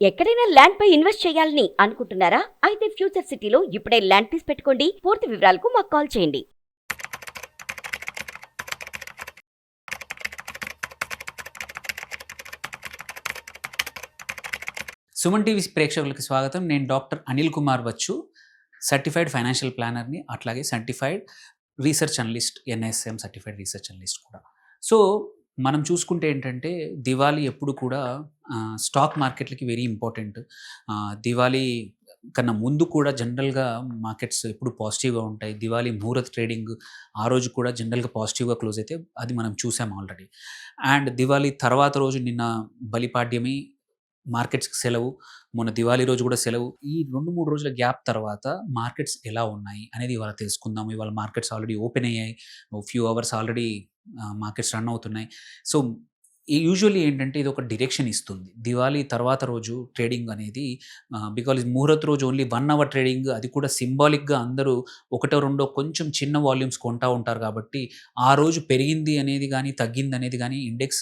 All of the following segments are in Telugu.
ఎక్కడైనా ల్యాండ్ పై ఇన్వెస్ట్ చేయాలని అనుకుంటున్నారా? అయితే ఫ్యూచర్ సిటీలో ఇప్పుడే ల్యాండ్ పీస్ పెట్టుకోండి. పూర్తి వివరాలకు మాకు కాల్ చేయండి. సుమన్ టీవీ ప్రేక్షకులకి స్వాగతం. నేను డాక్టర్ అనిల్ కుమార్ వచ్చు, సర్టిఫైడ్ ఫైనాన్షియల్ ప్లానర్ని, అట్లాగే certified research analyst, NSM certified research analyst కూడా. సో మనం చూసుకుంటే ఏంటంటే దివాళీ ఎప్పుడు కూడా స్టాక్ మార్కెట్లకి వెరీ ఇంపార్టెంట్. దివాళీ కన్నా ముందు కూడా జనరల్గా మార్కెట్స్ ఎప్పుడు పాజిటివ్గా ఉంటాయి. దివాళీ ముహూర్త్ ట్రేడింగ్ ఆ రోజు కూడా జనరల్గా పాజిటివ్గా క్లోజ్ అయితే అది మనం చూసాం ఆల్రెడీ. అండ్ దివాళీ తర్వాత రోజు నిన్న బలిపాడ్యమి, మార్కెట్స్కి సెలవు, మొన్న దివాళీ రోజు కూడా సెలవు. ఈ 2-3 రోజుల గ్యాప్ తర్వాత మార్కెట్స్ ఎలా ఉన్నాయి అనేది ఇవాళ తెలుసుకుందాం. ఇవాళ మార్కెట్స్ ఆల్రెడీ ఓపెన్ అయ్యాయి, few hours already markets run అవుతున్నాయి. సో యూజువల్లీ ఏంటంటే ఇది ఒక డిరెక్షన్ ఇస్తుంది. దివాళీ తర్వాత రోజు ట్రేడింగ్ అనేది బికాజ్ ముహూర్త్ రోజు ఓన్లీ 1 అవర్ ట్రేడింగ్, అది కూడా సింబాలిక్గా అందరూ ఒకటో రెండో కొంచెం చిన్న వాల్యూమ్స్ కొంటా ఉంటారు. కాబట్టి ఆ రోజు పెరిగింది అనేది కానీ తగ్గింది అనేది కానీ ఇండెక్స్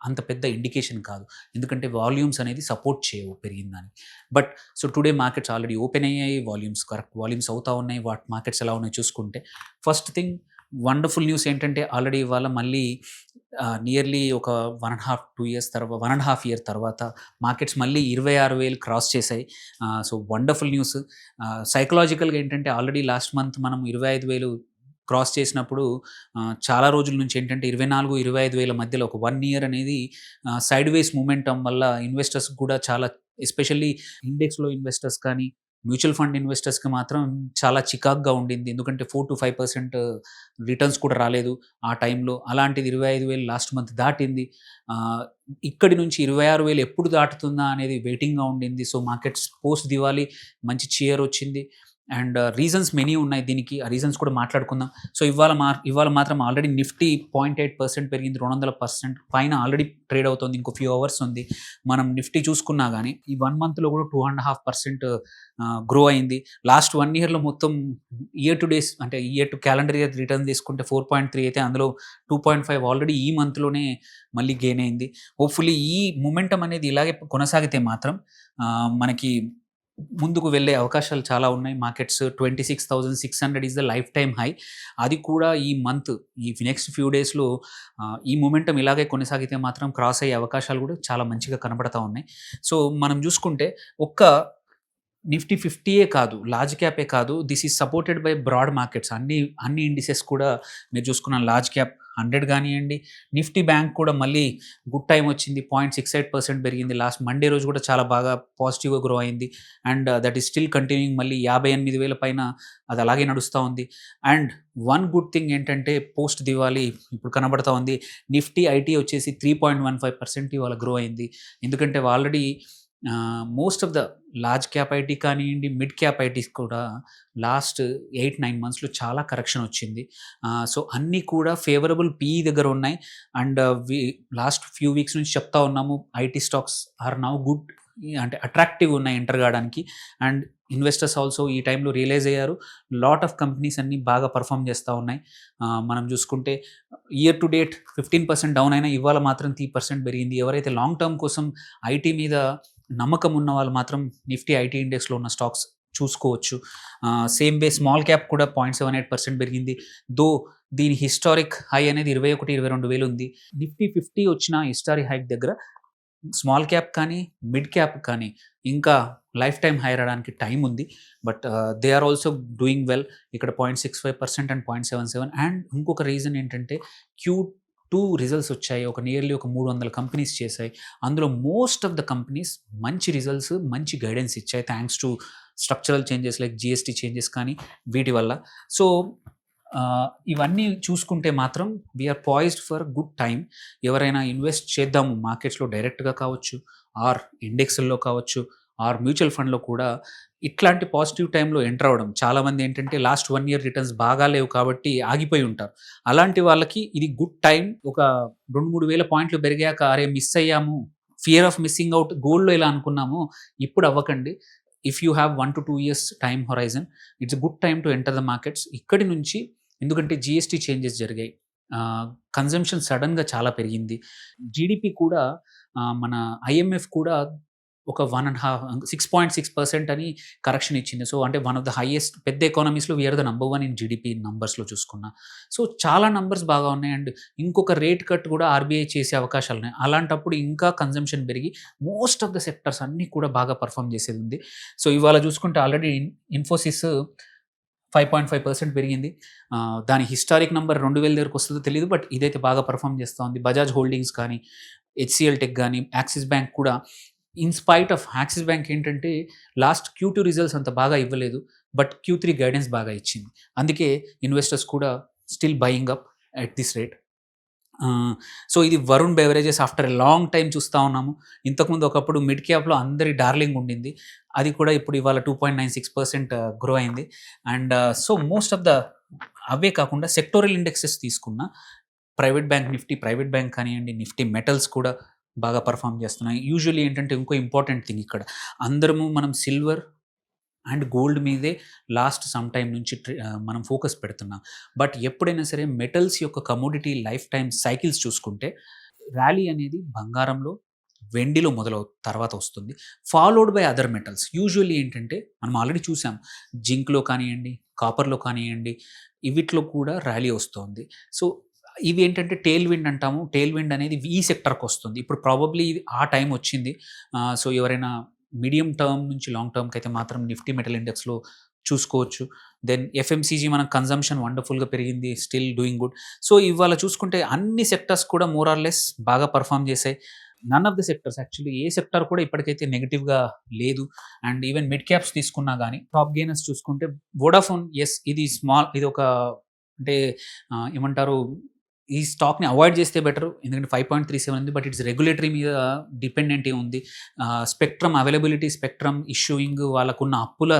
అంత పెద్ద ఇండికేషన్ కాదు, ఎందుకంటే వాల్యూమ్స్ అనేది సపోర్ట్ చేయవు పెరిగిందని. But so today markets already open అయ్యాయి, వాల్యూమ్స్ కరెక్ట్ వాల్యూమ్స్ అవుతా ఉన్నాయి. వాటి మార్కెట్స్ ఎలా ఉన్నాయి చూసుకుంటే ఫస్ట్ థింగ్ వండర్ఫుల్ న్యూస్ ఏంటంటే ఆల్రెడీ ఇవాళ మళ్ళీ నియర్లీ ఒక 1.5-2 ఇయర్స్ తర్వాత 1.5 ఇయర్ తర్వాత మార్కెట్స్ మళ్ళీ 26,000 క్రాస్ చేశాయి. So wonderful news. సైకలాజికల్గా ఏంటంటే ఆల్రెడీ లాస్ట్ మంత్ మనం 25,000 క్రాస్ చేసినప్పుడు చాలా రోజుల నుంచి ఏంటంటే 24,000-25,000 మధ్యలో ఒక 1 ఇయర్ అనేది సైడ్ వేస్ మూమెంటం వల్ల ఇన్వెస్టర్స్ కూడా చాలా, ఎస్పెషల్లీ ఇండెక్స్లో ఇన్వెస్టర్స్ కానీ మ్యూచువల్ ఫండ్ ఇన్వెస్టర్స్కి మాత్రం చాలా చికాక్గా ఉండింది. ఎందుకంటే 4-5% రిటర్న్స్ కూడా రాలేదు ఆ టైంలో. అలాంటిది 25,000 లాస్ట్ మంత్ దాటింది. ఇక్కడి నుంచి 26,000 ఎప్పుడు దాటుతుందా అనేది వెయిటింగ్గా ఉండింది. సో మార్కెట్స్ పోస్ట్ దివాళీ మంచి చీయర్ వచ్చింది. అండ్ రీజన్స్ మెనీ ఉన్నాయి దీనికి, ఆ రీజన్స్ కూడా మాట్లాడుకుందాం. సో ఇవాళ మాత్రం ఆల్రెడీ నిఫ్టీ 0.8% పెరిగింది, 200% పైన ఆల్రెడీ ట్రేడ్ అవుతుంది. ఇంకో ఫ్యూ అవర్స్ ఉంది. మనం నిఫ్టీ చూసుకున్నా కానీ ఈ 1 మంత్లో కూడా 2.5% గ్రో అయింది. లాస్ట్ 1 ఇయర్లో మొత్తం ఇయర్ టు డేస్ అంటే year to calendar year return తీసుకుంటే 4.3 అయితే అందులో 2.5 ఆల్రెడీ ఈ మంత్లోనే మళ్ళీ గెయిన్ అయింది. హోప్ఫుల్లీ ఈ మొమెంటం అనేది ఇలాగే కొనసాగితే మాత్రం మనకి ముందుకు వెళ్ళే అవకాశాలు చాలా ఉన్నాయి. Markets 26,600 is the life time high. అది కూడా ఈ మంత్ ఈ నెక్స్ట్ ఫ్యూ డేస్లో ఈ మొమెంటం ఇలాగే కొనసాగితే మాత్రం క్రాస్ అయ్యే అవకాశాలు కూడా చాలా మంచిగా కనబడతా ఉన్నాయి. సో మనం చూసుకుంటే ఒక్క నిఫ్టీ 50 కాదు, లార్జ్ క్యాపే కాదు, this is supported by broad markets. అన్ని ఇండిసెస్ కూడా మీరు చూసుకున్న లార్జ్ క్యాప్ 100 కానివ్వండి, నిఫ్టీ బ్యాంక్ కూడా మళ్ళీ గుడ్ టైం వచ్చింది, 0.68% పెరిగింది. లాస్ట్ మండే రోజు కూడా చాలా బాగా పాజిటివ్గా గ్రో అయింది. And that is still continuing, మళ్ళీ 58,000 పైన అది అలాగే నడుస్తూ ఉంది. అండ్ వన్ గుడ్ థింగ్ ఏంటంటే పోస్ట్ దివాళీ ఇప్పుడు కనబడతా ఉంది, నిఫ్టీ ఐటీ వచ్చేసి 3.15% ఇవాళ గ్రో అయింది. ఎందుకంటే already most of the large cap IT కానివ్వండి, మిడ్ క్యాప్ ఐటీస్ కూడా లాస్ట్ 8-9 మంత్స్లో చాలా కరెక్షన్ వచ్చింది. సో అన్నీ కూడా ఫేవరబుల్ పీఈ దగ్గర ఉన్నాయి. అండ్ లాస్ట్ ఫ్యూ వీక్స్ నుంచి చెప్తా ఉన్నాము, IT stocks are now good, అంటే అట్రాక్టివ్ ఉన్నాయి ఎంటర్ కావడానికి. అండ్ ఇన్వెస్టర్స్ ఆల్సో ఈ టైంలో రియలైజ్ అయ్యారు. లాట్ ఆఫ్ కంపెనీస్ అన్నీ బాగా పర్ఫామ్ చేస్తూ ఉన్నాయి. మనం చూసుకుంటే ఇయర్ టు డేట్ 15% డౌన్ అయినా ఇవాళ మాత్రం 3% పెరిగింది. ఎవరైతే లాంగ్ టర్మ్ కోసం ఐటీ మీద నమ్మకం ఉన్న వాళ్ళు మాత్రం నిఫ్టీ ఐటీ ఇండెక్స్లో ఉన్న స్టాక్స్ చూసుకోవచ్చు. సేమ్ వే స్మాల్ క్యాప్ కూడా 0.78% పెరిగింది. దో దీని హిస్టారిక్ హై అనేది 21,000-22,000 ఉంది. నిఫ్టీ 50 వచ్చిన హిస్టారిక్ హైక్ దగ్గర స్మాల్ క్యాప్ కానీ మిడ్ క్యాప్ కానీ ఇంకా లైఫ్ టైం హై రావడానికి టైం ఉంది. But they are also doing well. ఇక్కడ 0.65% అండ్ 0.77. అండ్ ఇంకొక రీజన్ ఏంటంటే Q2 రిజల్ట్స్ వచ్చాయి. నియర్లీ ఒక 300 కంపెనీస్ చేశాయి. అందులో మోస్ట్ ఆఫ్ ద కంపెనీస్ మంచి రిజల్ట్స్, మంచి గైడెన్స్ ఇచ్చాయి, thanks to structural changes like GST changes కానీ వీటి వల్ల. సో ఇవన్నీ చూసుకుంటే మాత్రం we are poised for good time. ఎవరైనా ఇన్వెస్ట్ చేద్దాము మార్కెట్స్లో డైరెక్ట్గా కావచ్చు, ఆర్ ఇండెక్స్ల్లో కావచ్చు, ఆర్ మ్యూచువల్ ఫండ్లో కూడా ఇట్లాంటి పాజిటివ్ టైంలో ఎంటర్ అవ్వడం. చాలామంది ఏంటంటే లాస్ట్ 1 ఇయర్ రిటర్న్స్ బాగా లేవు కాబట్టి ఆగిపోయి ఉంటారు. అలాంటి వాళ్ళకి ఇది గుడ్ టైం. ఒక 2-3 వేల పాయింట్లు పెరిగాక అరే మిస్ అయ్యాము, ఫియర్ ఆఫ్ మిస్సింగ్ అవుట్, గోల్డ్లో ఎలా అనుకున్నామో ఇప్పుడు అవ్వకండి. If you have 1-2 years time horizon, it's good time to enter the markets. ఇక్కడి నుంచి ఎందుకంటే జిఎస్టీ చేంజెస్ జరిగాయి, కన్జంప్షన్ సడన్గా చాలా పెరిగింది. జీడిపి కూడా మన ఐఎంఎఫ్ కూడా ఒక 6.6% అని కరెక్షన్ ఇచ్చింది. సో, అంటే వన్ ఆఫ్ ద హైయెస్ట్ పెద్ద ఎకానమీస్‌లో we are the number 1 in GDP నంబర్స్‌లో చూసుకున్నా. సో, చాలా నంబర్స్ బాగా ఉన్నాయి. అండ్ ఇంకొక రేట్ కట్ కూడా ఆర్‌బీఐ చేసే అవకాశాలున్నాయి. అలాంటప్పుడు ఇంకా కన్జంప్షన్ పెరిగి మోస్ట్ ఆఫ్ ద సెక్టర్స్ అన్నీ కూడా బాగా పెర్ఫార్మ్ చేసేదుంది. సో, ఇవాళ చూసుకుంటే ఆల్రెడీ ఇన్ఫోసిస్ 5.5% పెరిగింది. దాని హిస్టారిక్ నంబర్ 2000 దగ్గరకొస్తదో తెలీదు. బట్ ఇదైతే బాగా పెర్ఫార్మ్ చేస్తా ఉంది. బజాజ్ హోల్డింగ్స్ కానీ, హెచ్‌సీఎల్ టెక్ గానీ, యాక్సిస్ బ్యాంక్ కూడా in spite of axis bank ఏంటంటే లాస్ట్ Q2 రిజల్ట్స్ అంత బాగా ఇవ్వలేదు. బట్ Q3 గైడెన్స్ బాగా ఇచ్చింది. అందుకే ఇన్వెస్టర్స్ కూడా still buying up at this rate. So, ఇది Varun beverages after a long time చూస్తా ఉన్నాము. ఇంతకుముందు ఒకప్పుడు మిడ్ క్యాప్‌లో అందరి డార్లింగ్ ఉండింది. అది కూడా ఇప్పుడు ఇవాళ 2.96% గ్రో అయింది. And so, most of the అవే కాకుండా సెక్టోరల్ ఇండెక్సెస్ తీసుకున్న private bank Nifty, private bank కానియండి, నిఫ్టీ మెటల్స్ కూడా బాగా పెర్ఫార్మ్ చేస్తున్నాయి. యూజువల్లీ ఏంటంటే ఇంకో ఇంపార్టెంట్ థింగ్ ఇక్కడ అందరము మనం సిల్వర్ అండ్ గోల్డ్ మీదే లాస్ట్ సమ్ టైమ్ నుంచి మనం ఫోకస్ పెడుతున్నాం. బట్ ఎప్పుడైనా సరే మెటల్స్ యొక్క కమోడిటీ లైఫ్ టైమ్ సైకిల్స్ చూసుకుంటే ర్యాలీ అనేది బంగారంలో, వెండిలో తర్వాత వస్తుంది. Followed by other metals. Usually ఏంటంటే మనం ఆల్రెడీ చూసాం జింక్‌లో కానియండి, కాపర్‌లో కానియండి, ఇవిట్లో కూడా ర్యాలీ వస్తోంది. సో, ఇవి ఏంటంటే టెయిల్ విండ్ అంటాము. టెయిల్ విండ్ అనేది ఈ సెక్టర్‌కి వస్తుంది. ఇప్పుడు ప్రాబబ్లీ ఆ టైం వచ్చింది. సో, ఎవరైనా మీడియం టర్మ్ నుంచి లాంగ్ టర్మ్‌కి అయితే మాత్రం నిఫ్టీ మెటల్ ఇండెక్స్‌లో చూసుకోవచ్చు. దెన్ ఎఫ్ఎంసీజీ మన కన్జంప్షన్ వండర్‌ఫుల్‌గా పెరిగింది. Still doing good. సో, ఇవాళ చూసుకుంటే అన్ని సెక్టర్స్ కూడా మోర్ ఆర్ లెస్ బాగా పెర్ఫార్మ్ చేశాయి. None of the sectors actually ఏ సెక్టర్ కూడా ఇప్పటికైతే నెగెటివ్‌గా లేదు. అండ్ ఈవెన్ మిడ్ క్యాప్స్ తీసుకున్నా గానీ టాప్ గెయినర్స్ చూసుకుంటే వోడాఫోన్ ఇది ఇది ఒక అంటే ఏమంటారు, ఈ స్టాక్‌ని అవాయిడ్ చేస్తే బెటర్. ఎందుకంటే 5.37 ఉంది. బట్ ఇట్స్ రెగ్యులేటరీ మీద డిపెండెంట్ ఉంది. స్పెక్ట్రమ్ అవైలబిలిటీ, స్పెక్ట్రమ్ ఇష్యూయింగ్, వాళ్ళకున్న అప్పుల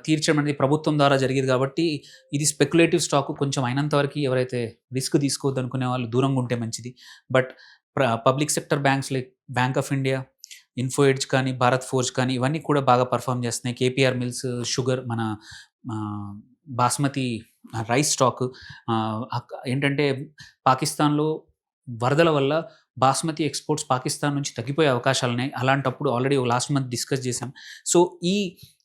తీర్చడం అనేది ప్రభుత్వం ద్వారా జరిగేది కాబట్టి ఇది స్పెక్యులేటివ్ స్టాక్. కొంచెం అయినంత వరకు ఎవరైతే రిస్క్ తీసుకోవద్దు అనుకునే వాళ్ళు దూరంగా ఉంటే మంచిది. But public sector banks like bank of India, info edge కానీ, భారత్ ఫోర్జ్ కానీ ఇవన్నీ కూడా బాగా పెర్ఫార్మ్ చేస్తున్నాయి. కేపీఆర్ మిల్స్, షుగర్, మన బాస్మతి రైస్ స్టాక్ ఏంటంటే పాకిస్తాన్‌లో వరదల వల్ల బాస్మతి ఎక్స్‌పోర్ట్స్ పాకిస్తాన్ నుంచి తగ్గిపోయే అవకాశాలున్నాయి. అలాంటప్పుడు ఆల్రెడీ లాస్ట్ మంత్ డిస్కస్ చేసాం. సో, ఈ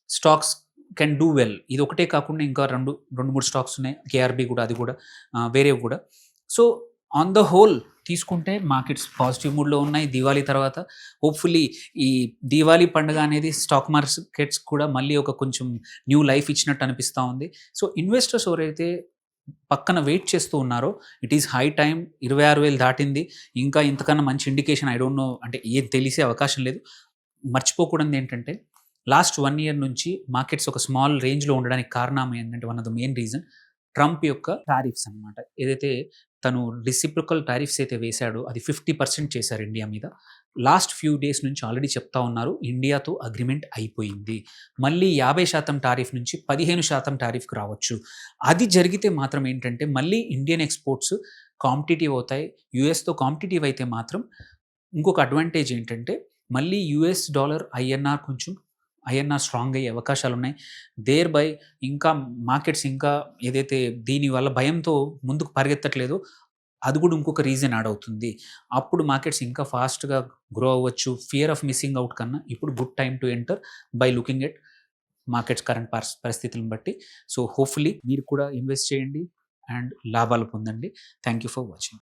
స్టాక్స్ కెన్ డూ వెల్. ఇది ఒకటే కాకుండా ఇంకా 2, 3 స్టాక్స్ ఉన్నాయి. కేఆర్‌బి కూడా, అది కూడా వేరేవి కూడా. సో, ఆన్ ద హోల్ తీసుకుంటే మార్కెట్స్ పాజిటివ్ మూడ్‌లో ఉన్నాయి. దివాళీ తర్వాత హోప్‌ఫుల్లీ ఈ దివాళీ పండుగ అనేది స్టాక్ మార్కెట్స్ కూడా మళ్ళీ ఒక కొంచెం న్యూ లైఫ్ ఇచ్చినట్టు అనిపిస్తా ఉంది. సో, ఇన్వెస్టర్స్ ఎవరైతే పక్కన వెయిట్ చేస్తూ ఉన్నారో ఇట్ ఈస్ హై టైమ్. 26,000 దాటింది. ఇంకా ఇంతకన్నా మంచి ఇండికేషన్ ఐ డోంట్ నో, అంటే ఏది తెలిసే అవకాశం లేదు. మర్చిపోకూడనిది ఏంటంటే లాస్ట్ 1 ఇయర్ నుంచి మార్కెట్స్ ఒక స్మాల్ రేంజ్‌లో ఉండడానికి కారణం ఏంటంటే one of the main reason Trump యొక్క టారిఫ్స్ అన్నమాట. ఏదైతే తను రెసిప్రొకల్ టారిఫ్స్ అయితే వేశాడో అది 50% చేశారు ఇండియా మీద. లాస్ట్ ఫ్యూ డేస్ నుంచి ఆల్రెడీ చెప్తా ఉన్నారు ఇండియాతో అగ్రీమెంట్ అయిపోయింది. మళ్ళీ 50% టారిఫ్ నుంచి 15% టారిఫ్‌కి రావచ్చు. అది జరిగితే మాత్రం ఏంటంటే మళ్ళీ ఇండియన్ ఎక్స్‌పోర్ట్స్ కాంపిటీటివ్ అవుతాయి. యూఎస్‌తో కాంపిటీటివ్ అయితే మాత్రం ఇంకొక అడ్వాంటేజ్ ఏంటంటే మళ్ళీ యూఎస్ డాలర్ ఐఎన్ఆర్ స్ట్రాంగ్ అయ్యే అవకాశాలున్నాయి. దేర్ బై ఇంకా మార్కెట్స్ ఇంకా ఏదైతే దీనివల్ల భయంతో ముందుకు పరిగెత్తట్లేదో అది కూడా ఇంకొక రీజన్ యాడ్ అవుతుంది. అప్పుడు మార్కెట్స్ ఇంకా ఫాస్ట్‌గా గ్రో అవ్వచ్చు. ఫియర్ ఆఫ్ మిస్సింగ్ అవుట్ కన్నా ఇప్పుడు good time to enter by looking at markets current పరిస్థితులను బట్టి. సో, హోప్‌ఫుల్లీ మీరు కూడా ఇన్వెస్ట్ చేయండి అండ్ లాభాలు పొందండి. Thank you for watching.